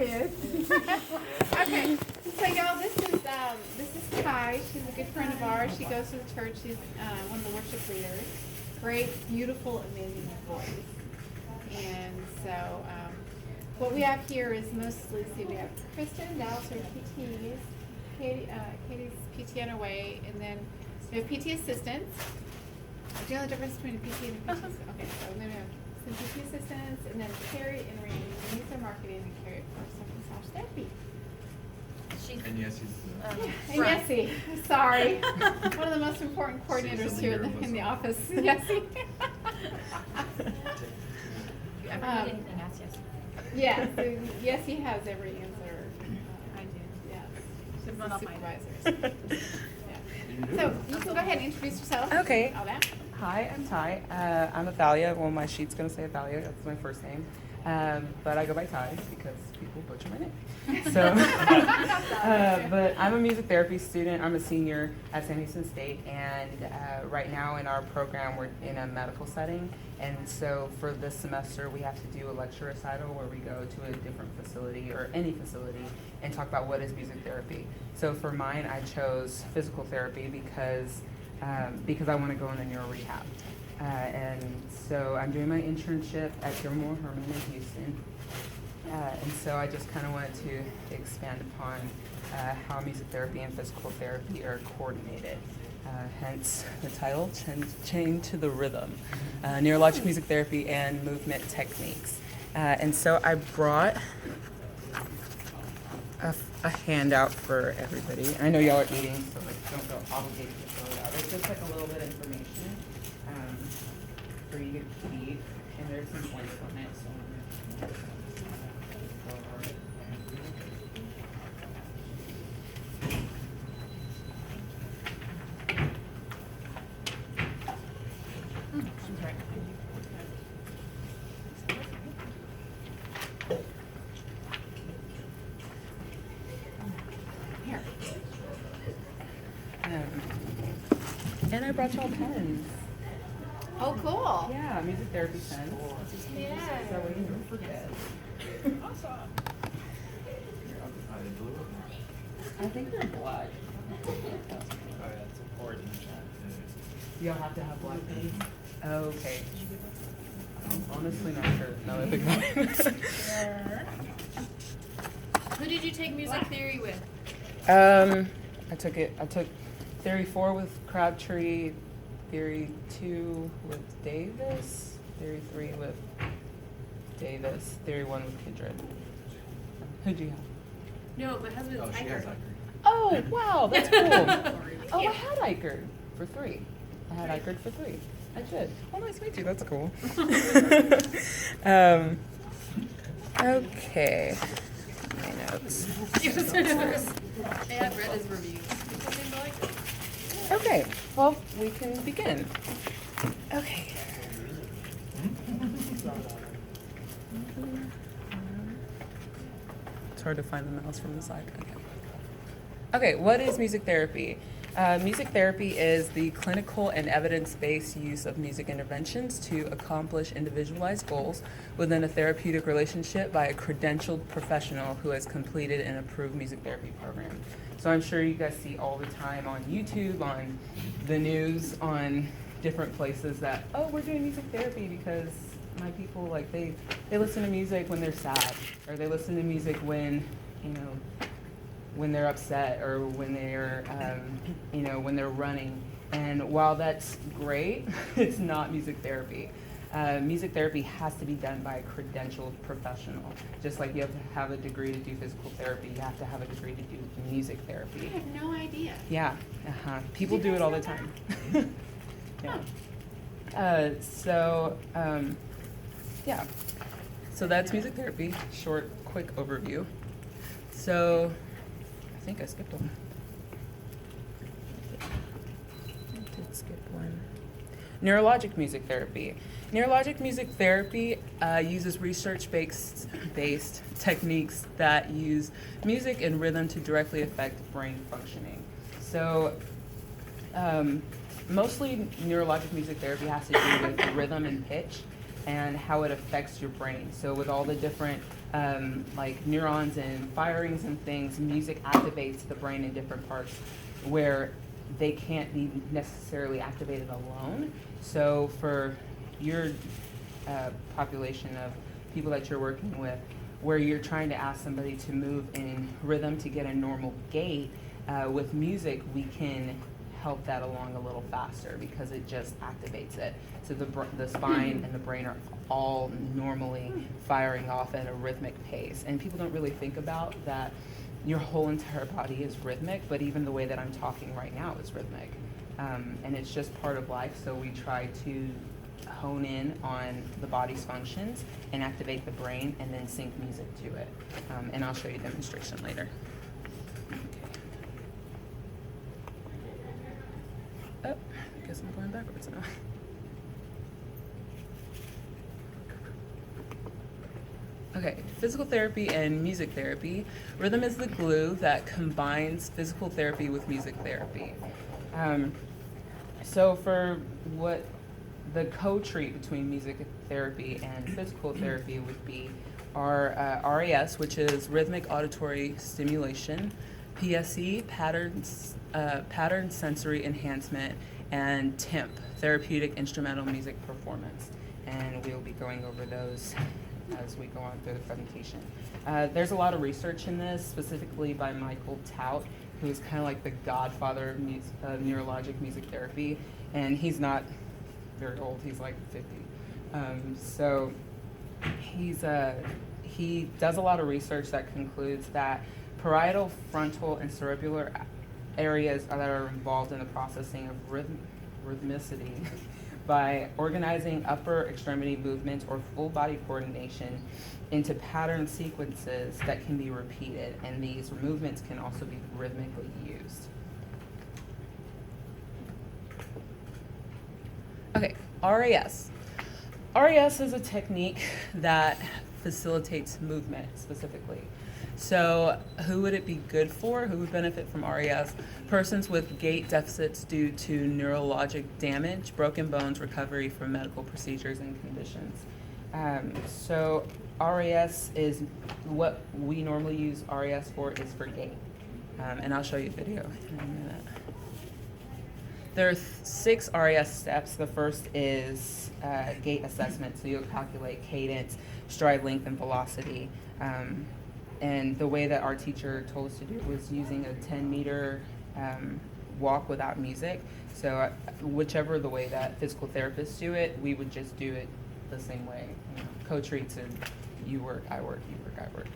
hilarious. Okay, so y'all, this is Kai. She's a good friend of ours. She goes to the church. She's one of the worship leaders. Great, beautiful, amazing voice. And so what we have here is mostly, we have Kristen, Dallas, our PTs, Katie's PT on her way, and then we have PT assistants. Do you know the difference between a PT and a PT assistant? Okay, so then we have some PT assistants, and then Carrie and Randy, Denise are marketing, and Carrie, of course, massage therapy. And Yessie's And Yessie, sorry. One of the most important coordinators here in the office. Yessie. Ever need anything, ask Yessie. Yeah, so Yessie has every answer. I do. Yeah. She's one of mine. Supervisors. Yeah. So you can go ahead and introduce yourself. Okay. All that. Hi, I'm Ty. I'm Athalia. Well, my sheet's going to say Athalia. That's my first name. But I go by Ty because people butcher my name. So, but I'm a music therapy student. I'm a senior at San Houston State. And right now in our program, we're in a medical setting. And so for this semester, we have to do a lecture recital where we go to a different facility or any facility and talk about what is music therapy. So for mine, I chose physical therapy because I want to go into neuro rehab. And so I'm doing my internship at Gilmore Herman in Houston. And so I just kind of wanted to expand upon how music therapy and physical therapy are coordinated. Hence the title, Chained to the Rhythm, Neurologic Music Therapy and Movement Techniques. And so I brought a handout for everybody. I know y'all are eating, so don't feel obligated to fill it out. It's just like a little bit of information for you to keep, and there's some points on it. So She's right. Here. And I brought y'all pens. Oh, cool. Yeah, music therapy pens. Yeah. So we don't forget. I think they're black. Oh yeah, it's important. Y'all have to have black pens? Okay. I'm honestly not sure. No, I think Who did you take music theory with? I took Theory 4 with Crabtree, Theory 2 with Davis, Theory 3 with Davis, Theory 1 with Kindred. Who'd you have? No, my husband's Oh, she has Iker. Iker. Oh, wow, that's cool. Oh, I Yeah. had Iker for 3. I had Iker for 3. I did. Oh, nice to meet you. That's cool. Okay. My notes. They have read his reviews. People seem to like it. Okay, well, we can begin. Okay. It's hard to find the mouse from the side. Okay, what is music therapy? Music therapy is the clinical and evidence-based use of music interventions to accomplish individualized goals within a therapeutic relationship by a credentialed professional who has completed an approved music therapy program. So I'm sure you guys see all the time on YouTube, on the news, on different places that, oh, we're doing music therapy because my people, like, they listen to music when they're sad, or they listen to music when, when they're upset, or when they're, when they're running. And while that's great, it's not music therapy. Music therapy has to be done by a credentialed professional. Just like you have to have a degree to do physical therapy, you have to have a degree to do music I therapy. have no idea. Yeah, people Did you do it guys all know the time. Yeah. Yeah. So that's music therapy. Short, quick overview. So I think I skipped one. I did skip one. Neurologic music therapy. Neurologic music therapy uses research-based techniques that use music and rhythm to directly affect brain functioning. So mostly neurologic music therapy has to do with rhythm and pitch and how it affects your brain. So with all the different like neurons and firings and things, music activates the brain in different parts where they can't be necessarily activated alone. So for your population of people that you're working with, where you're trying to ask somebody to move in rhythm to get a normal gait, with music we can help that along a little faster because it just activates it. So the spine and the brain are all normally firing off at a rhythmic pace. And people don't really think about that your whole entire body is rhythmic, but even the way that I'm talking right now is rhythmic. And it's just part of life, so we try to hone in on the body's functions and activate the brain and then sync music to it. And I'll show you a demonstration later. Oh, I guess I'm going backwards now. Okay, physical therapy and music therapy. Rhythm is the glue that combines physical therapy with music therapy. So for what the co-treat between music therapy and physical therapy would be our RAS, which is rhythmic auditory stimulation, PSE, pattern sensory enhancement, and TIMP, therapeutic instrumental music performance. And we'll be going over those as we go on through the presentation. There's a lot of research in this, specifically by Michael Tout, who is kind of like the godfather of neurologic music therapy, and he's not very old, he's like 50. So he does a lot of research that concludes that parietal, frontal, and cerebellar areas that are involved in the processing of rhythmicity by organizing upper extremity movements or full body coordination into pattern sequences that can be repeated, and these movements can also be rhythmically used. Okay, RAS. RAS is a technique that facilitates movement specifically. So who would it be good for? Who would benefit from RAS? Persons with gait deficits due to neurologic damage, broken bones, recovery from medical procedures and conditions. So RAS is what we normally use RAS for is for gait. And I'll show you a video in a minute. There are 6 RAS steps. The first is gait assessment. So you'll calculate cadence, stride length, and velocity. And the way that our teacher told us to do it was using a 10-meter walk without music. So whichever the way that physical therapists do it, we would just do it the same way. You know, co-treats and you work, I work, you work, I work.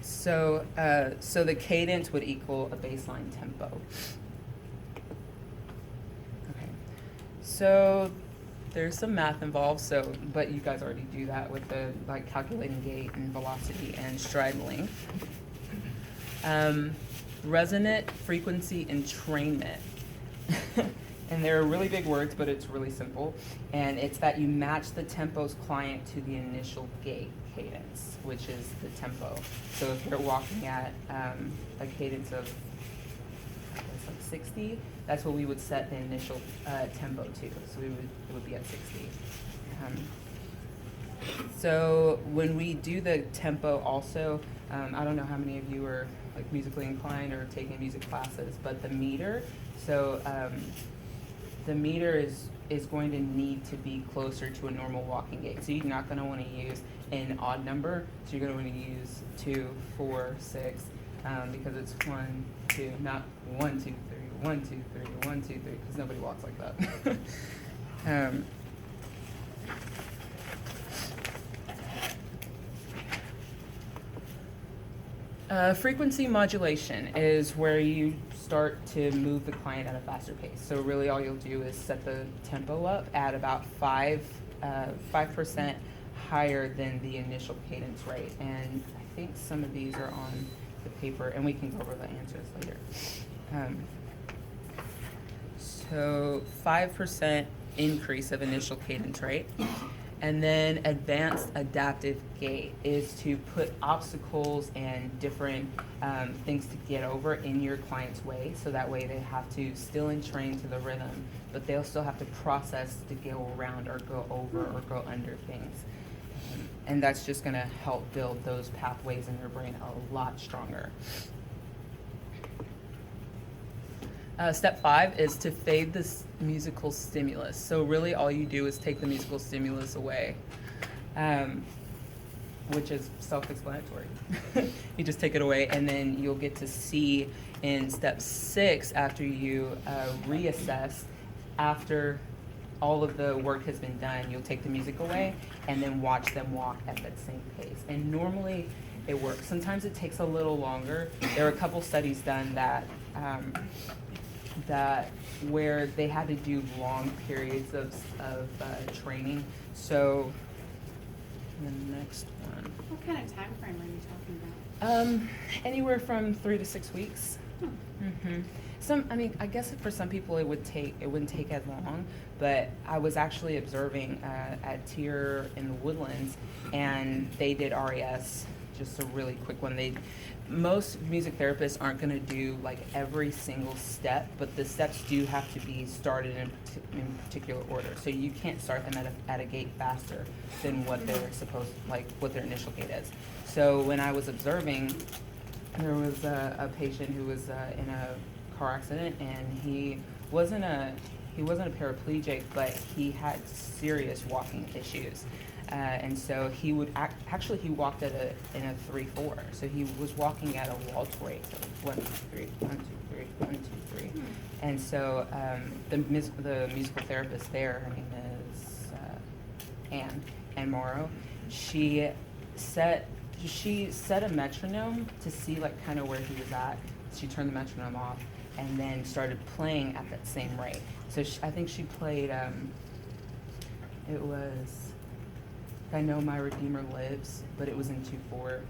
So the cadence would equal a baseline tempo. Okay, so there's some math involved, but you guys already do that with the calculating gait and velocity and stride length. Resonant frequency entrainment. And they're really big words, but it's really simple. And it's that you match the tempo's client to the initial gait cadence, which is the tempo. So if you're walking at a cadence of 60, that's what we would set the initial tempo to. So it would be at 60. So when we do the tempo also, I don't know how many of you are musically inclined or taking music classes, but the meter, so the meter is going to need to be closer to a normal walking gait. So you're not going to want to use an odd number, so you're going to want to use 2, 4, 6, because it's 1, 2, not 1, 2, 3, 1, 2, 3, 1, 2, 3, because nobody walks like that. Frequency modulation is where you start to move the client at a faster pace. So really all you'll do is set the tempo up at about 5% higher than the initial cadence rate. And I think some of these are on the paper, and we can go over the answers later. So 5% increase of initial cadence rate. And then advanced adaptive gait is to put obstacles and different things to get over in your client's way, so that way they have to still entrain to the rhythm, but they'll still have to process to go around or go over or go under things. And that's just going to help build those pathways in your brain a lot stronger. Step 5 is to fade this musical stimulus. So really all you do is take the musical stimulus away, which is self-explanatory. You just take it away, and then you'll get to see in step 6, after you reassess, after all of the work has been done, you'll take the music away and then watch them walk at that same pace. And normally it works. Sometimes it takes a little longer. There are a couple studies done that where they had to do long periods of training. So the next one. What kind of time frame are you talking about? Anywhere from 3 to 6 weeks. Mm-hmm. I guess for some people it wouldn't take as long, but I was actually observing at Tier in the Woodlands, and they did RES, just a really quick one. Most music therapists aren't going to do like every single step, but the steps do have to be started in particular order. So you can't start them at a gate faster than what they're what their initial gate is. So when I was observing, there was a patient who was in a car accident, and he wasn't a paraplegic, but he had serious walking issues. And so he would he walked in a 3/4. So he was walking at a waltz rate, so 1, 2, 3, 1, 2, 3, 1, 2, 3. And so the musical therapist there, her name is Ann Morrow. She set a metronome to see like kind of where he was at. She turned the metronome off and then started playing at that same rate. So I think she played. It was I Know My Redeemer Lives, but it was in 2/4.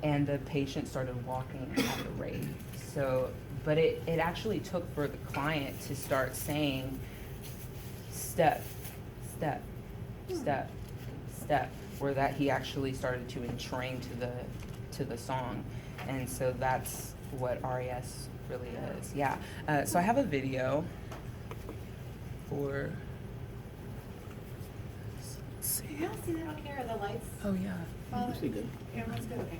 And the patient started walking at the rate. So, but it actually took for the client to start saying step, step, step, step, where that he actually started to entrain to the song. And so that's what RES really is. Yeah. So I have a video for. Let's see. You don't see that on here, the lights? Oh yeah. Looks good. Everyone's good. Okay.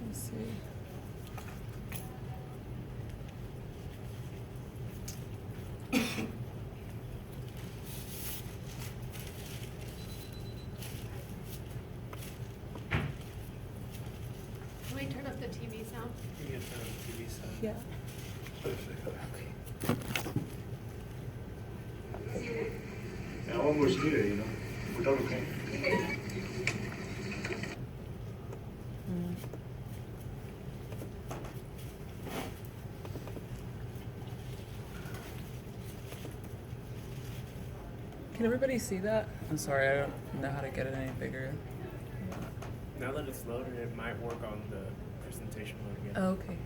Let's see. Can we turn up the TV sound? You can turn on the TV sound. Yeah. Yeah, almost here, you know. We're okay. Can everybody see that? I'm sorry, I don't know how to get it any bigger. Now that it's loaded, it might work on the presentation mode again. Oh, okay.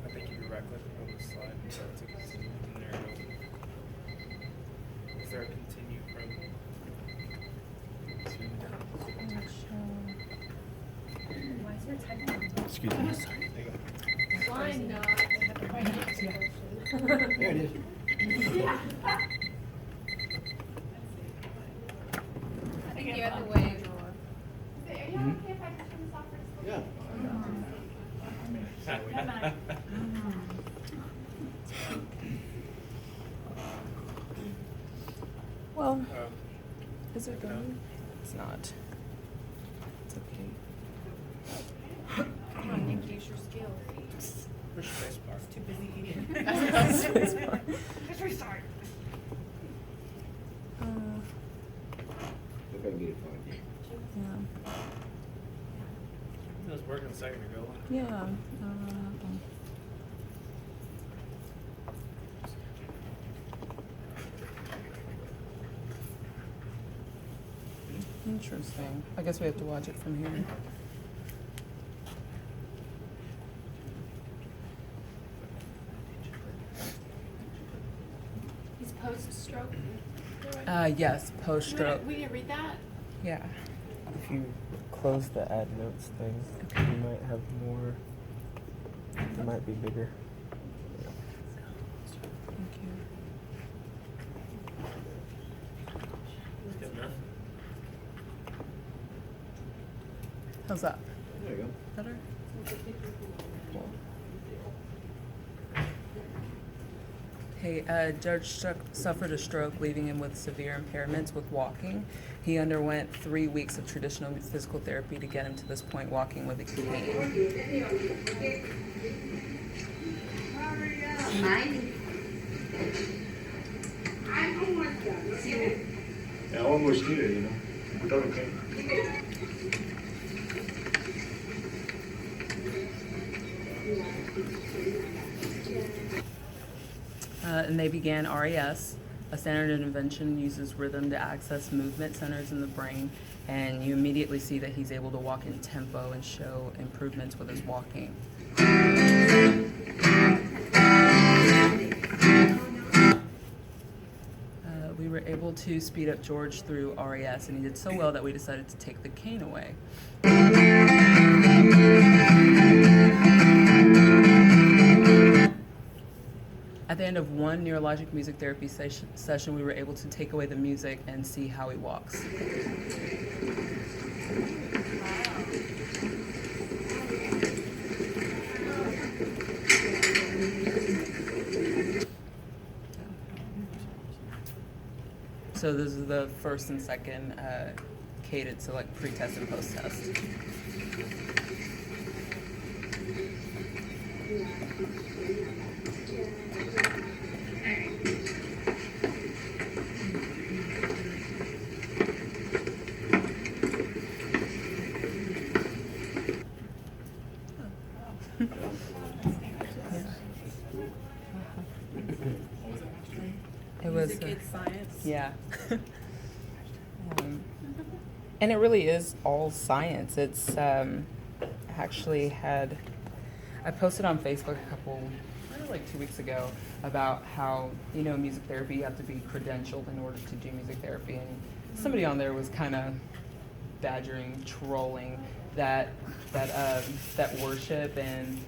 I think you can right click on the slide and start to continue, and there it goes. Is there a continue from zoom down? Why is there typing? Excuse me. Sorry. There you go. Fine. There it is. I think you have to wave. Are you okay if I just turn this off for just a Yeah. Well, Oh, is it going? It's not. It's okay. Come on, Nick, use your skills. push spacebar. Too busy eating. Just restart. If I can get it fine. Yeah. It was working a second ago. Yeah. I don't know what happened. Interesting. I guess we have to watch it from here. He's post-stroke. Yes, post-stroke. We didn't read that? Yeah. If you close the add notes thing, you might have more. It might be bigger. Thank you. Good enough. How's that? There you go. Better? Cool. Hey, Judge suffered a stroke, leaving him with severe impairments with walking. He underwent 3 weeks of traditional physical therapy to get him to this point, walking with a cane. Yeah, almost here, you know. Without a cane. And they began RES. A standard intervention uses rhythm to access movement centers in the brain, and you immediately see that he's able to walk in tempo and show improvements with his walking. We were able to speed up George through RES, and he did so well that we decided to take the cane away. At the end of one neurologic music therapy session, we were able to take away the music and see how he walks. So this is the first and second cadence, so like pre-test and post-test. It was Music is science. yeah. And it really is all science. It's actually had, I posted on Facebook maybe like 2 weeks ago about how, music therapy, you have to be credentialed in order to do music therapy. And somebody on there was kind of badgering, trolling that worship and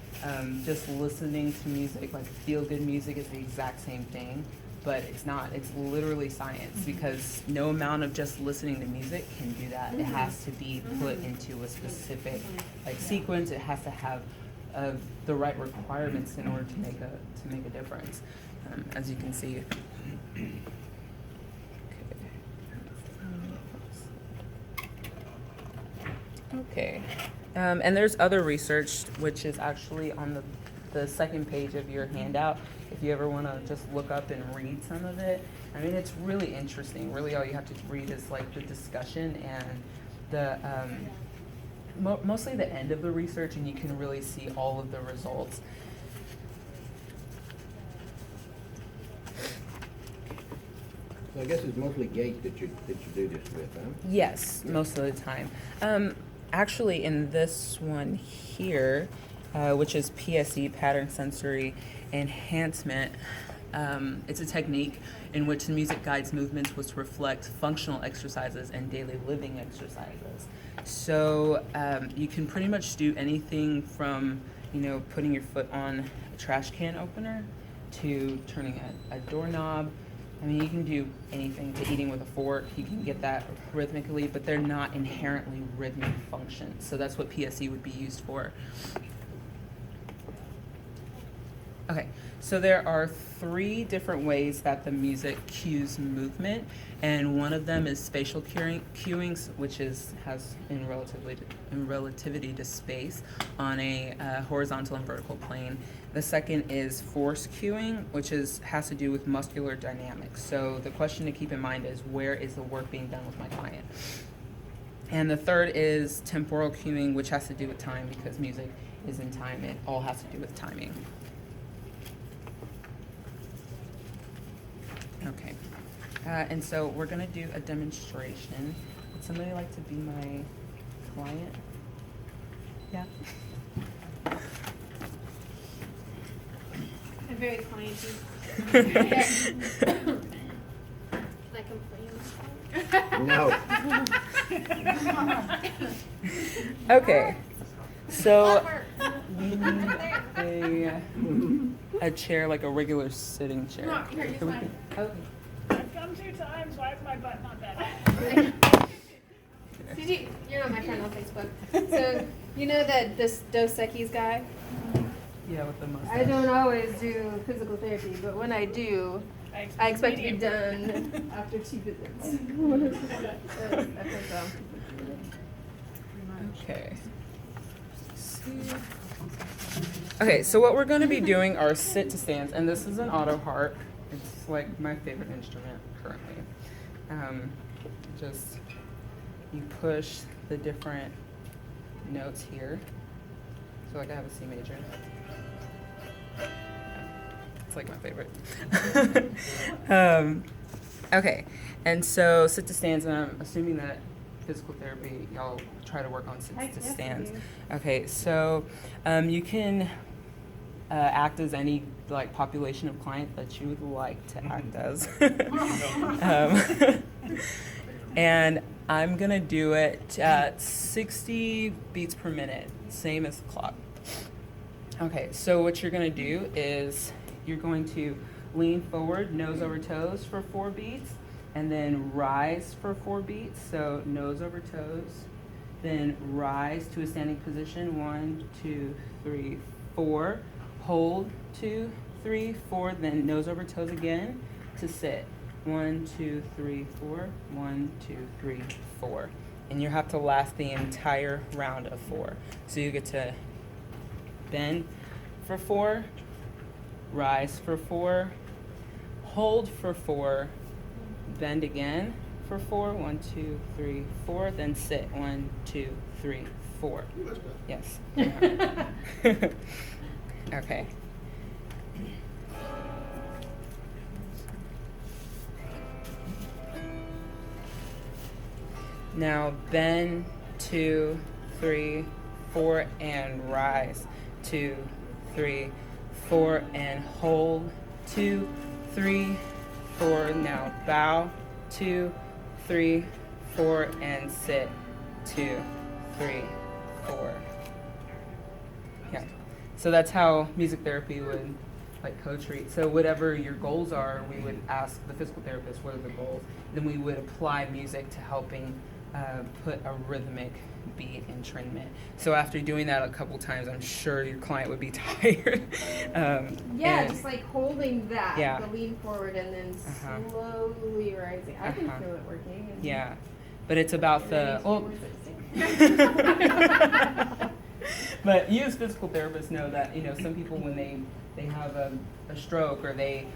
just listening to music, like feel good music is the exact same thing. But it's not. It's literally science because no amount of just listening to music can do that. It has to be put into a specific sequence. It has to have the right requirements in order to make a difference. As you can see. Okay. And there's other research which is actually on the second page of your handout. If you ever want to just look up and read some of it, I mean, it's really interesting. Really, all you have to read is like the discussion and the mostly the end of the research, and you can really see all of the results. So I guess it's mostly gates that you do this with, huh? Yes, most of the time. Actually, in this one here, which is PSE, pattern sensory enhancement, it's a technique in which the music guides movements which reflect functional exercises and daily living exercises. So you can pretty much do anything from, putting your foot on a trash can opener to turning a doorknob. I mean, you can do anything to eating with a fork. You can get that rhythmically, but they're not inherently rhythmic functions. So that's what PSE would be used for. Okay, so there are 3 different ways that the music cues movement, and one of them is spatial cueing, which has in relativity to space on a horizontal and vertical plane. The second is force cueing, which has to do with muscular dynamics. So the question to keep in mind is, where is the work being done with my client? And the third is temporal cueing, which has to do with time because music is in time. It all has to do with timing. Okay. And so we're going to do a demonstration. Would somebody like to be my client? Yeah. I'm very clienty. Can I complain? No. Okay. So we need a chair, like a regular sitting chair. Come on, here, use mine. Okay. I've come 2 times. Why is my butt not better? You're not my friend on Facebook. So, you know that this Dos Equis guy? Yeah, with the mustache. I don't always do physical therapy, but when I do, I expect to be done after 2 visits. Okay. Okay, so what we're going to be doing are sit to stands, and this is an auto harp. It's like my favorite instrument currently. Just you push the different notes here. So like I have a C major. It's like my favorite. Okay, and so sit to stands, and I'm assuming that physical therapy, y'all try to work on sits to stands. Okay, so you can act as any like population of client that you would like to act as. And I'm gonna do it at 60 beats per minute, same as the clock. Okay, so what you're gonna do is you're going to lean forward, nose over toes for 4 beats, and then rise for 4 beats. So nose over toes, then rise to a standing position, 1, 2, 3, 4. Hold 2, 3, 4, then nose over toes again to sit. 1, 2, 3, 4. 1, 2, 3, 4. And you have to last the entire round of 4. So you get to bend for 4, rise for 4, hold for 4, bend again for 4. 1, 2, 3, 4. Then sit. 1, 2, 3, 4. Yes. Okay. Now bend 2, 3, 4, and rise. 2, 3, 4, and hold. 2, 3, 4. Now bow. 2, 3, 4, and sit. 2, 3, 4. Yeah. So that's how music therapy would like co-treat. So whatever your goals are, we would ask the physical therapist what are the goals. Then we would apply music to helping put a rhythmic beat in entrainment. So after doing that a couple times, I'm sure your client would be tired. Yeah, just like holding that, Yeah. the lean forward, and then slowly rising. I can feel it working. And Yeah, but it's about the But you as physical therapists know that, you know, some people when they have a stroke or they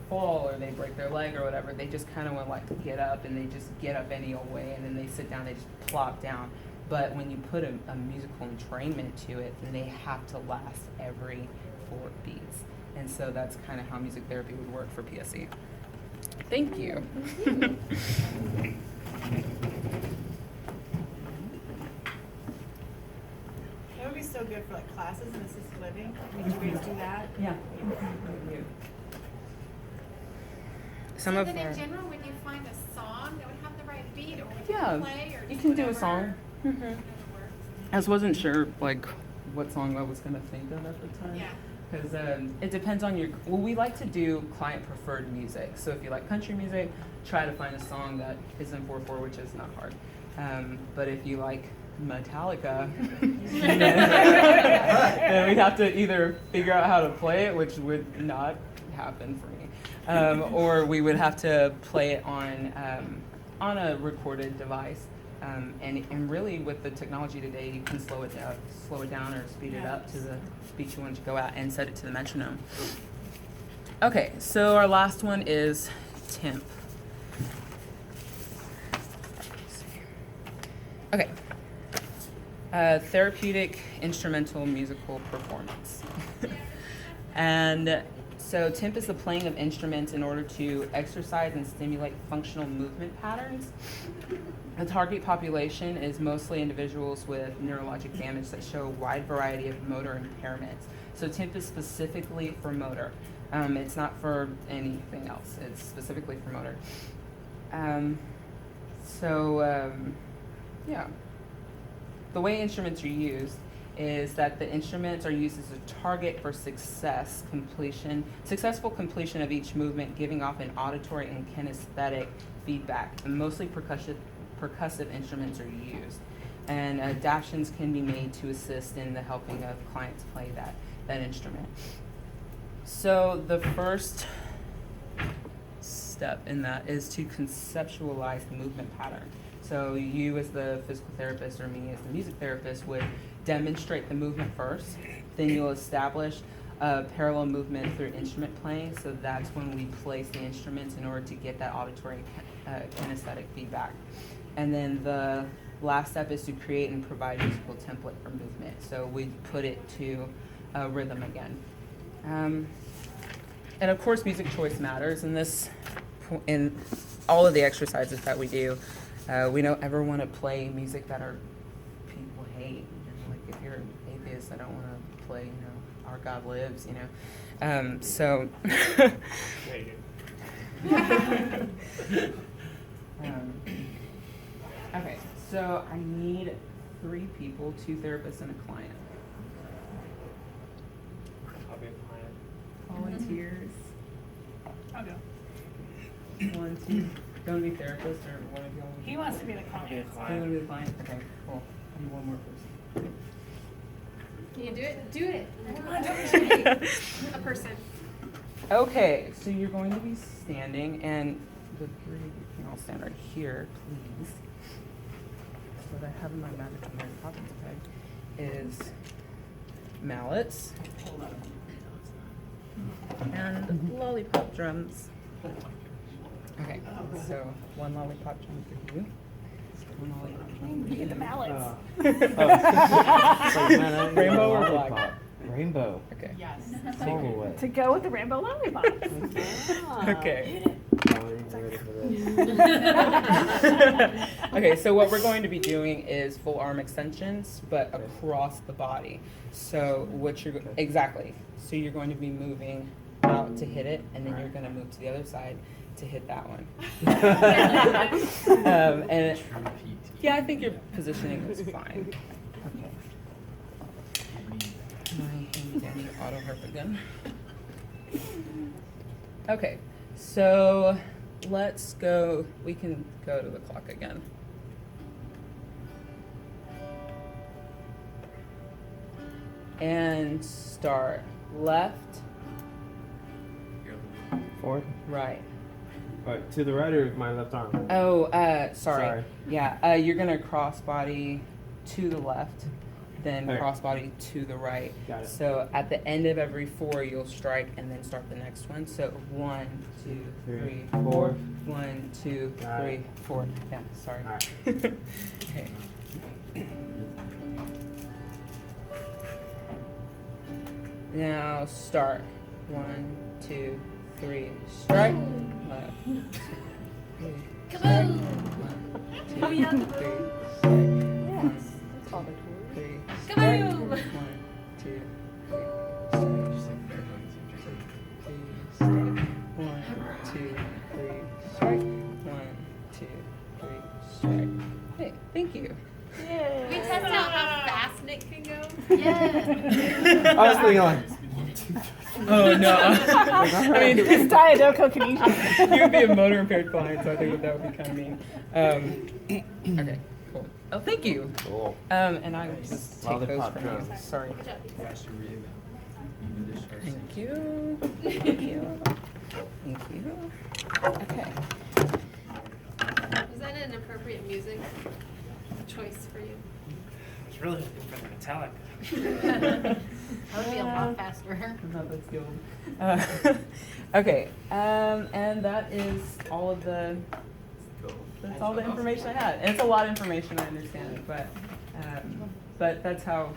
fall or they break their leg or whatever, they just kind of want to like get up and they just get up any old way and then they sit down, they just plop down. But when you put a musical entrainment to it, then they have to last every 4 beats. And so that's kind of how music therapy would work for PSC. Thank you. That would be so good for like classes and assisted living. Would you guys do that? Yeah. Some So of then our, in general, when you find a song that would have the right beat, or would yeah, you play, or you just can do a whatever, song. whatever works? I just wasn't sure like what song I was gonna think of at the time. Yeah. Because it depends on your. Well, we like to do client preferred music. So if you like country music, try to find a song that is in 4/4, which is not hard. But if you like Metallica, then we'd have to either figure out how to play it, which would not happen for me, or we would have to play it on a recorded device. And really with the technology today, you can slow it down or speed it up to the speed you want to go at and set it to the metronome. Okay, so our last one is temp. Okay. Therapeutic instrumental musical performance. And so TIMP is the playing of instruments in order to exercise and stimulate functional movement patterns. The target population is mostly individuals with neurologic damage that show a wide variety of motor impairments. So TIMP is specifically for motor. It's not for anything else. It's specifically for motor. Yeah. The way instruments are used is that the instruments are used as a target for successful completion of each movement, giving off an auditory and kinesthetic feedback. And mostly percussive instruments are used. And adaptations can be made to assist in the helping of clients play that instrument. So the first step in that is to conceptualize the movement pattern. So you as the physical therapist or me as the music therapist would demonstrate the movement first. Then you'll establish a parallel movement through instrument playing. So that's when we place the instruments in order to get that auditory kinesthetic feedback. And then the last step is to create and provide a musical template for movement. So we put it to a rhythm again. And of course, music choice matters in all of the exercises that we do. We don't ever want to play music that people hate. Like if you're an atheist, I don't want to play, Our God Lives, So. Okay, so I need 3 people, 2 therapists and a client. I'll be a client. Volunteers. I'll go. 1, 2. Don't be therapist or one of y'all. He wants to be the I'll be a client. You want to be the client? Okay, cool. I need one more person. Can you do it? Do it. A person. Okay, so you're going to be standing, and the 3 of you can all stand right here, please. What I have in my Magic Mary Poppins bag is mallets and lollipop drums. Okay, so 1 lollipop drum for you. 1 lollipop drum for you. Get the mallets. Rainbow or black? Rainbow. Okay. Yes. All the way. To go with the rainbow lollipops. Okay. Ready for this. Okay, so what we're going to be doing is full arm extensions, but across the body. So exactly. So you're going to be moving out to hit it, and then you're going to move to the other side to hit that one. And yeah, I think your positioning is fine. Okay. My handy dandy auto harp again. Okay, so let's go. We can go to the clock again. And start left, Forward. right. Right, to the right or my left arm? Oh, sorry. Sorry. Yeah, you're gonna cross body to the left, then Okay. cross body to the right. Got it. So at the end of every 4, you'll strike and then start the next one. So 1, 2, 3, 4. 1, 2, Got 3, it. 4. Yeah, sorry. All right. Okay. Now start. 1, 2, 3. Strike. Left. 2, 3. Strike. 1, 2, 3. Strike. 1, 2, 3. Strike. 1, 2, 3. Strike. 1, 2, 3. Strike. 1, 2, 3. Strike. Hey, thank you. Can we test out how fast Nick can go? I was thinking like, Oh no! I mean, This Diadoco can eat. you would be a motor impaired client, so I think that would be kind of mean. Okay, cool. Oh, thank you. cool. And I will just take those Lollipop from you. drums. Sorry. Thank you. Thank you. Thank you. Okay. Was that an appropriate music choice for you? It's really looking for the metallic. That would be a lot faster. I'm not that skilled. Okay. And that is all of the that's all the information I had. And it's a lot of information, I understand, but that's how.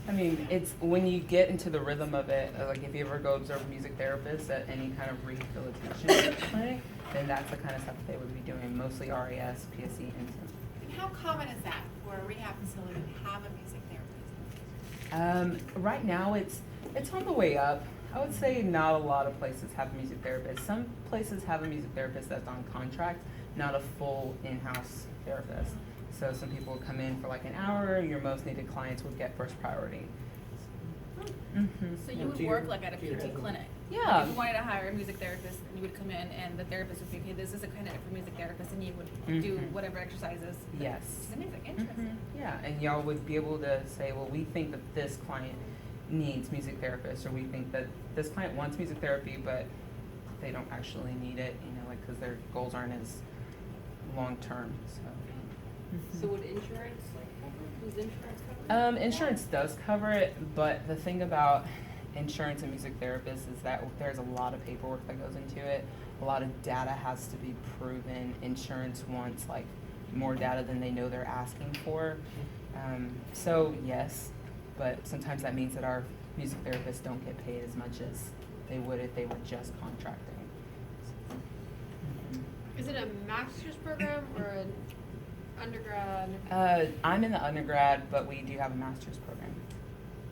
I mean, it's when you get into the rhythm of it. Like if you ever go observe a music therapist at any kind of rehabilitation clinic, then that's the kind of stuff that they would be doing. Mostly RES, PSE, and And how common is that for a rehab facility to have a music therapist? right now, it's on the way up. I would say not a lot of places have a music therapist. Some places have a music therapist that's on contract, not a full in-house therapist. So some people would come in for like an hour. Your most needed clients would get first priority. So you would work like at a PT clinic? Yeah. Like if you wanted to hire a music therapist, you would come in and the therapist would be, okay, this is a candidate for music therapist, and you would do whatever exercises. Yes. It's amazing, interesting. Yeah, and y'all would be able to say, well, we think that this client needs music therapist, or we think that this client wants music therapy, but they don't actually need it, you know, like because their goals aren't as long term. So would insurance does insurance cover it? Insurance does cover it, but the thing about insurance and music therapists is that there's a lot of paperwork that goes into it. A lot of data has to be proven. Insurance wants like more data than they know they're asking for. So yes, but sometimes that means that our music therapists don't get paid as much as they would if they were just contracting. Is it a master's program or an undergrad? I'm in the undergrad, but we do have a master's program.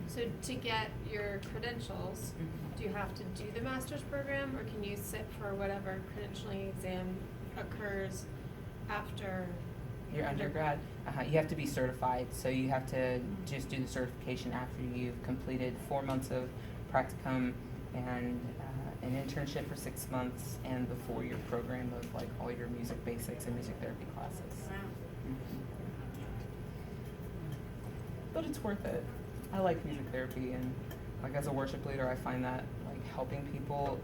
So to get your credentials, do you have to do the master's program, or can you sit for whatever credentialing exam occurs after Your undergrad, you have to be certified, so you have to just do the certification after you've completed 4 months of practicum and an internship for 6 months and the 4-year program of like all your music basics and music therapy classes. Wow. But it's worth it. I like music therapy, and like as a worship leader, I find that like helping people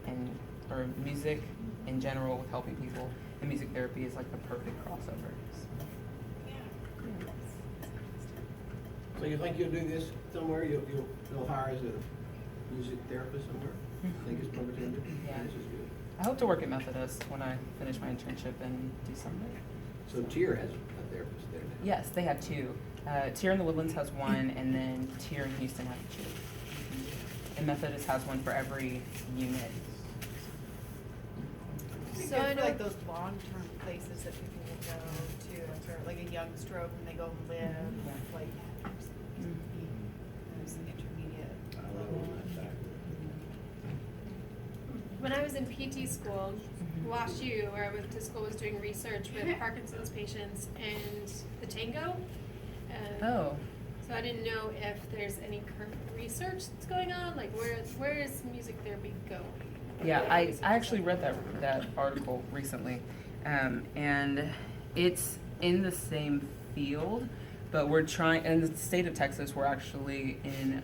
or music in general with helping people and music therapy is like the perfect crossover. So you think you'll do this somewhere? You'll hire as a music therapist somewhere? Think it's probably gonna do? Yeah. This is good. I hope to work at Methodist when I finish my internship and do something. So Tier has a therapist there now? Yes, they have 2. Tier in the Woodlands has 1, and then Tier in Houston has 2. And Methodist has 1 for every unit. It's So good I for know- like those long-term places that people will go to after like a young stroke and they go and live, like there's an intermediate level. When I was in PT school, WashU, where I went to school, was doing research with Parkinson's patients and the tango. Oh. So I didn't know if there's any current research that's going on, like where is music therapy going? Yeah, I actually read that article recently, and it's in the same field, but we're trying, in the state of Texas, we're actually in